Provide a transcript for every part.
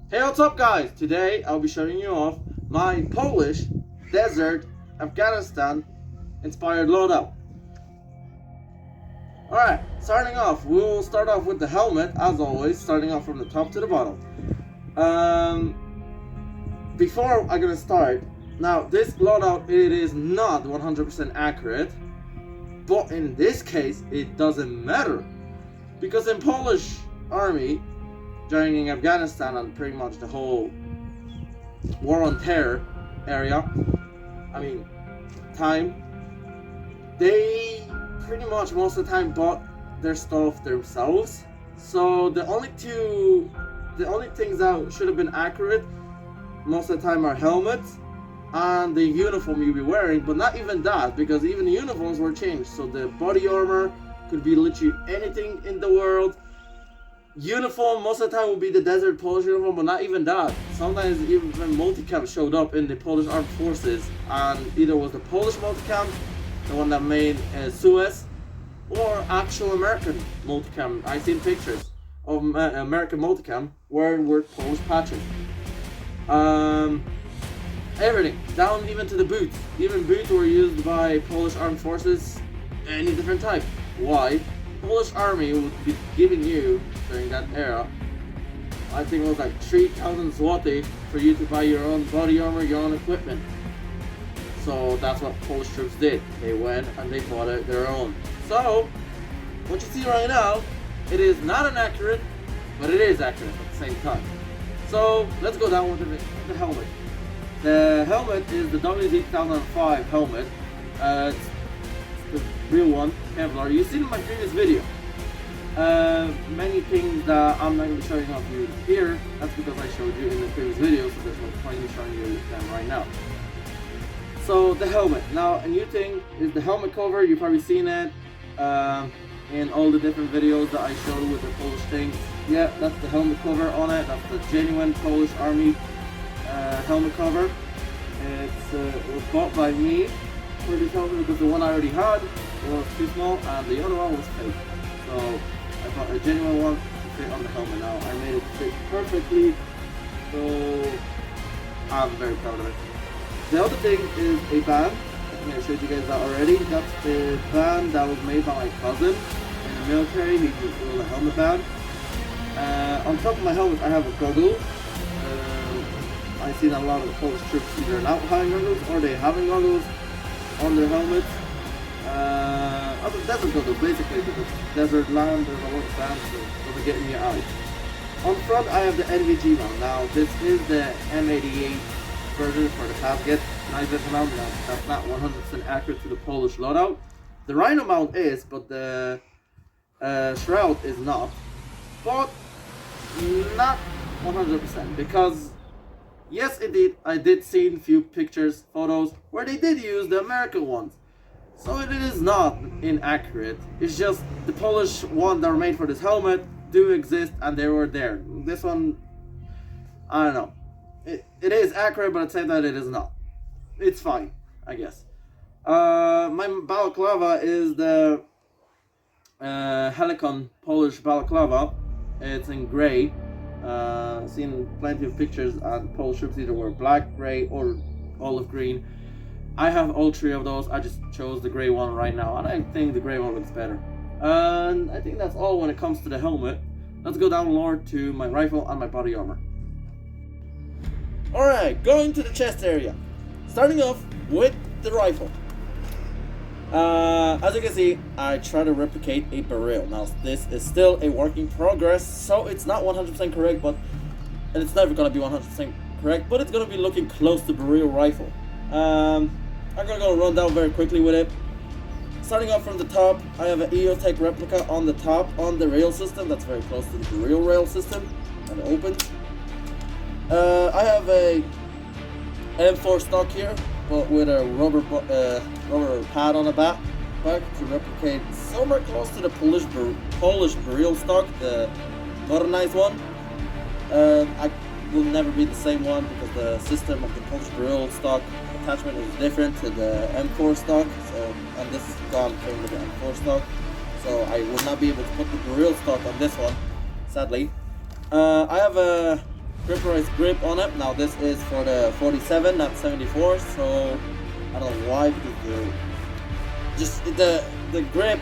Hey, what's up guys? Today I'll be showing you off my Polish desert Afghanistan inspired loadout. Alright, starting off, we'll start off with the helmet as always, starting off from the top to the bottom. Before I'm gonna start, now this loadout, it is not 100% accurate, but in this case it doesn't matter, because in Polish army during Afghanistan and pretty much the whole war on terror area, time, they pretty much most of the time bought their stuff themselves. So the only things that should have been accurate most of the time are helmets and the uniform you'll be wearing, but not even that, because even the uniforms were changed. So the body armor could be literally anything in the world. Uniform most of the time will be the desert Polish uniform, but not even that. Sometimes even multicam showed up in the Polish armed forces, and either was the Polish multicam, the one that made Suez, or actual American multicam. I've seen pictures of American multicam wearing Polish patches. Everything, down even to the boots. Even boots were used by Polish armed forces, any different type. Why? Polish army would be giving you, during that era, I think it was like 3,000 zloty for you to buy your own body armor, your own equipment. So that's what Polish troops did. They went and they bought it their own. So, what you see right now, it is not inaccurate, but it is accurate at the same time. So, let's go down with the helmet. The helmet is the WZ-2005 helmet. It's the real one, Kevlar. You've seen in my previous video. Many things that I'm not going to be showing off you here, that's because I showed you in the previous video, so there's no point in showing you them right now. So the helmet. Now a new thing is the helmet cover. You've probably seen it in all the different videos that I showed with the Polish thing. Yeah, that's the helmet cover on it. That's the genuine Polish Army helmet cover. It was bought by me for this helmet because the one I already had was too small and the other one was fake. So I bought a genuine one to fit on the helmet now. I made it fit perfectly, so I'm very proud of it. The other thing is a band. I think I showed you guys that already. That's the band that was made by my cousin in the military. He was a helmet band. On top of my helmet I have a goggle. I've seen a lot of the Polish troops either not having goggles or they having goggles on their helmets. Other desert goggles basically, because desert land, there's a lot of sand, so it doesn't get in your eyes. On front I have the NVG mount. Now this is the M88 version for the casket. Nice little mount. That's not 100% accurate to the Polish loadout. The Rhino mount is, but the shroud is not. But not 100%, because yes, indeed, I did see a few pictures, photos where they did use the American ones. So it is not inaccurate. It's just the Polish ones that were made for this helmet do exist and they were there. This one, I don't know. It is accurate, but at the same time it is not. It's fine, I guess. My balaclava is the Helicon Polish balaclava. It's in grey. Seen plenty of pictures and Polish troops either wear black, grey, or olive green. I have all three of those. I just chose the grey one right now, and I think the grey one looks better. And I think that's all when it comes to the helmet. Let's go down lower to my rifle and my body armor. Alright, going to the chest area. Starting off with the rifle. As you can see, I try to replicate a barrel. Now this is still a work in progress, so it's not 100% correct, and it's never going to be 100% correct, but it's going to be looking close to barrel rifle. I'm going to go run down very quickly with it. Starting off from the top, I have an EOTech replica on the top on the rail system. That's very close to the barrel rail system, and it opens. I have a M4 stock here, but with a rubber pad on the back to replicate somewhere close to the Polish barrel stock, the modernized one. I will never be the same one because the system of the Polish barrel stock attachment is different to the M4 stock. So, and this gun came with the M4 stock, so I will not be able to put the barrel stock on this one, sadly. I have a gripperized grip on it. Now this is for the 47, not 74, so I don't know why, because the grip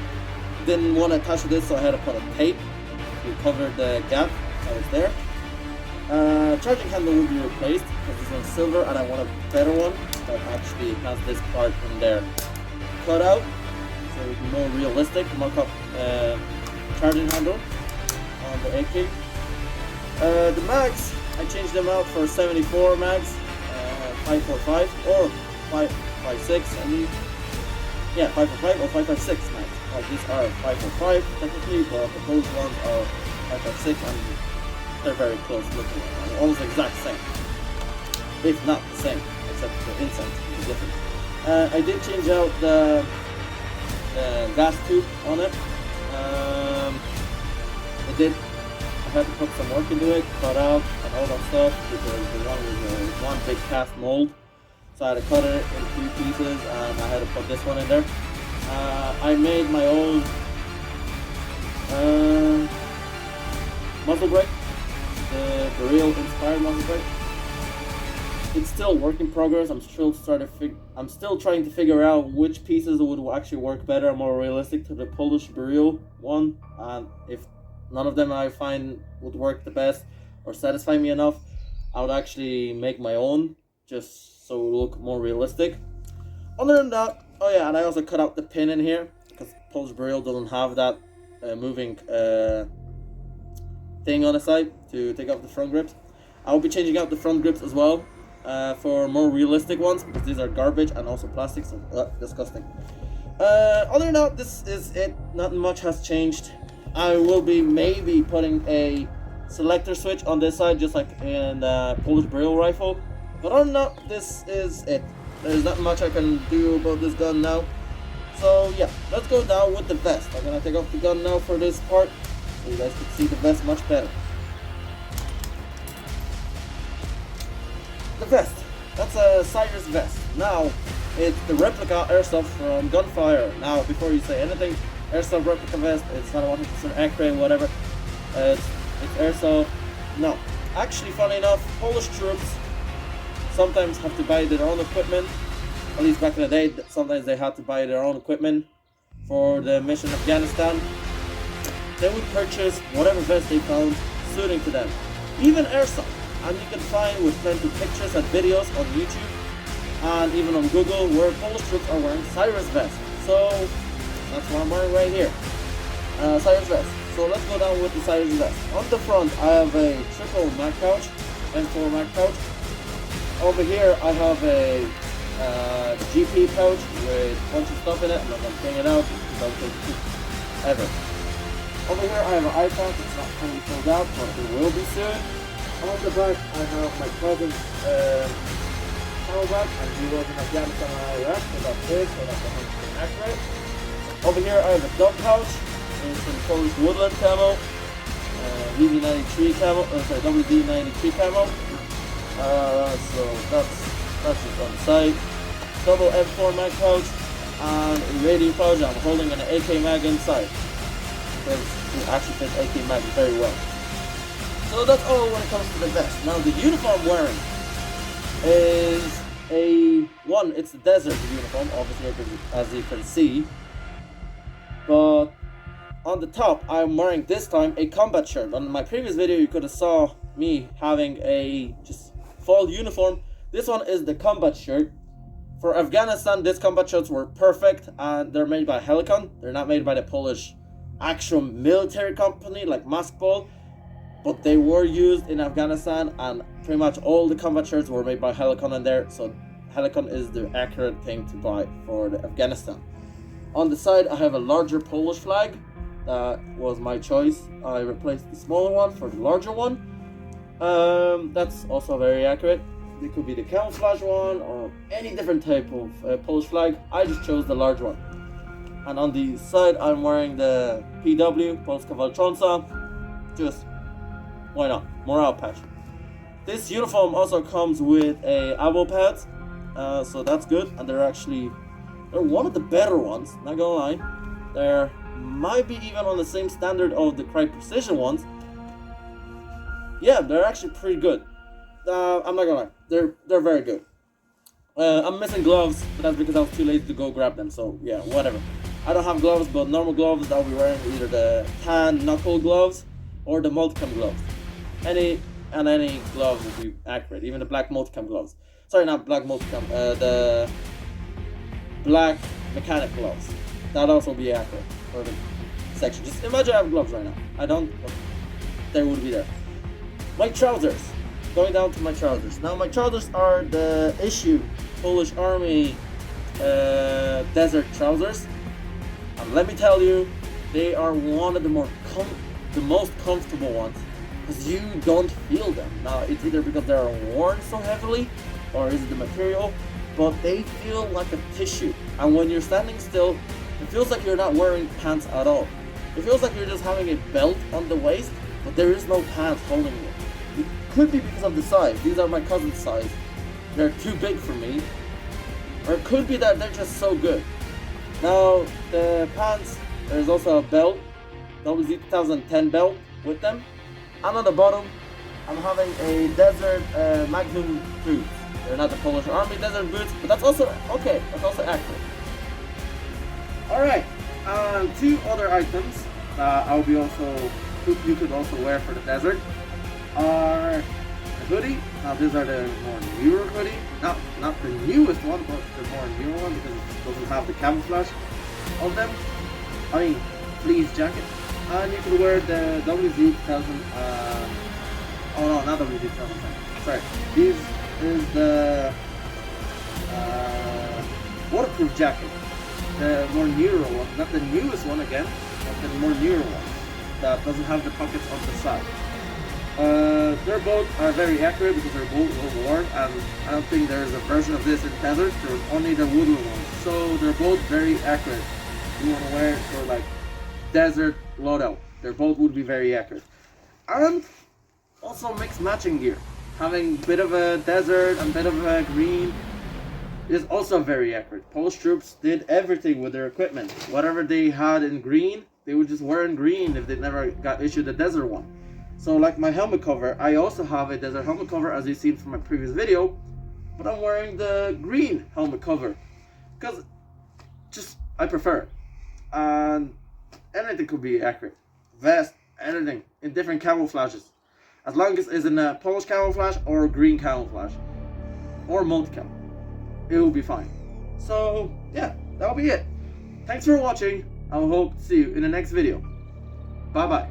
didn't want to touch this, so I had to put a tape to cover the gap that was there. Charging handle will be replaced because this one's silver and I want a better one that actually has this part in there cut out, so it will be more realistic. Mock up charging handle on the AK. The mags, I changed them out for 74 mags, 545 or 556. I mean, yeah, 545 or 556 mags. These are 545 technically, but those ones are 556 and they're very close looking, almost exact same, if not the same, except the inside is different. I did change out the gas tube on it. I had to put some work into it, cut out and all that stuff, because the one was one big cast mold, so I had to cut it in 2 pieces and I had to put this one in there. I made my own muzzle brake, the real inspired muzzle brake. It's still work in progress. I'm still trying to figure out which pieces would actually work better and more realistic to the Polish Beryl one, and if none of them I find would work the best or satisfy me enough, I would actually make my own, just so it will look more realistic. Other than that, oh yeah, and I also cut out the pin in here because Polish Beryl doesn't have that moving thing on the side to take off the front grips. I will be changing out the front grips as well for more realistic ones, because these are garbage and also plastic, so disgusting. Other than that, this is it. Nothing much has changed. I will be maybe putting a selector switch on this side, just like in the Polish Beryl rifle. But other than that, this is it. There's not much I can do about this gun now. So yeah, let's go down with the vest. I'm gonna take off the gun now for this part, so you guys can see the vest much better. The vest, that's a Cyrus vest. Now, it's the replica AIRSOFT from Gunfire. Now, before you say anything, AIRSOFT replica vest, it's not 100% accurate, whatever. It's AIRSOFT. No, actually, funny enough, Polish troops sometimes have to buy their own equipment. At least back in the day, sometimes they had to buy their own equipment for the mission in Afghanistan. They would purchase whatever vest they found suiting to them. Even AIRSOFT. And you can find with plenty of pictures and videos on YouTube and even on Google where Polish troops are wearing Cyrus vests. So that's what I'm wearing right here. Cyrus vest. So let's go down with the Cyrus vest. On the front I have a triple mag pouch, M4 mag pouch. Over here I have a GP pouch with a bunch of stuff in it. I'm not going to bring it out because I'll take it ever. Over here I have an eye pouch. It's not fully filled out, but it will be soon. On the back I have my cousin's camo bag, and he was in Afghanistan and Iraq, so that's big, so that's 100% accurate. Over here I have a dog pouch in some Polish woodland camo, VV93 camo, WD93 camo. So that's just on the side. Double F4 mag pouch and a radio pouch. I'm holding an AK mag inside because it actually fits AK mag very well. So that's all when it comes to the vest. Now the uniform I'm wearing is it's a desert uniform, obviously, as you can see. But on the top, I'm wearing this time a combat shirt. On my previous video, you could have saw me having a just fall uniform. This one is the combat shirt. For Afghanistan, these combat shirts were perfect, and they're made by Helicon. They're not made by the Polish actual military company like Maskball. But they were used in Afghanistan, and pretty much all the combat shirts were made by Helicon in there, so Helicon is the accurate thing to buy for the Afghanistan. On the side I have a larger Polish flag. That was my choice. I replaced the smaller one for the larger one. That's also very accurate. It could be the camouflage one or any different type of Polish flag. I just chose the large one. And on the side I'm wearing the PW, Polska Walcząca. Just why not? Morale patch. This uniform also comes with a ammo pads, so that's good. And they're one of the better ones. Not gonna lie, they might be even on the same standard of the Cry Precision ones. Yeah, they're actually pretty good. I'm not gonna lie, they're very good. I'm missing gloves, but that's because I was too lazy to go grab them. So yeah, whatever. I don't have gloves, but normal gloves I'll be wearing either the tan knuckle gloves or the multicam gloves. Any glove will be accurate, even the black multicam gloves. Sorry, not black multicam. The black mechanic gloves. That'll also be accurate for the section. Just imagine I have gloves right now. I don't. They would be there. My trousers. Going down to my trousers. Now my trousers are the issue Polish Army desert trousers. And let me tell you, they are one of the most comfortable ones because you don't feel them. Now it's either because they are worn so heavily or is it the material, but they feel like a tissue. And when you're standing still, it feels like you're not wearing pants at all. It feels like you're just having a belt on the waist, but there is no pants holding you. It could be because of the size. These are my cousin's size. They're too big for me. Or it could be that they're just so good. Now, the pants, there's also a belt, WZ 2010 belt with them. And on the bottom, I'm having a desert Magnum boots. They're not the Polish Army desert boots, but that's also okay. That's also accurate. Alright, 2 other items you could also wear for the desert are the hoodie. Now these are the more newer hoodie, not the newest one, but the more newer one because it doesn't have the camouflage on them. I mean, fleece jacket. And you could wear the WZ 2000. Oh no, not WZ 2000. Sorry, this is the waterproof jacket. The more newer one, not the newest one again, but the more newer one that doesn't have the pockets on the side. Their both are very accurate because they're both well worn, and I don't think there's a version of this in desert. There's only the wooden ones, so they're both very accurate. You want to wear it for like desert loadout. They both would be very accurate, and also mixed matching gear. Having a bit of a desert and a bit of a green is also very accurate. Polish troops did everything with their equipment. Whatever they had in green, they would just wear in green if they never got issued a desert one. So like my helmet cover, I also have a desert helmet cover as you've seen from my previous video, but I'm wearing the green helmet cover because just I prefer it. And anything could be accurate. Vest, anything in different camouflages. As long as it's in a Polish camouflage or green camouflage or multicam, it will be fine. So yeah, that'll be it. Thanks for watching. I hope to see you in the next video. Bye bye.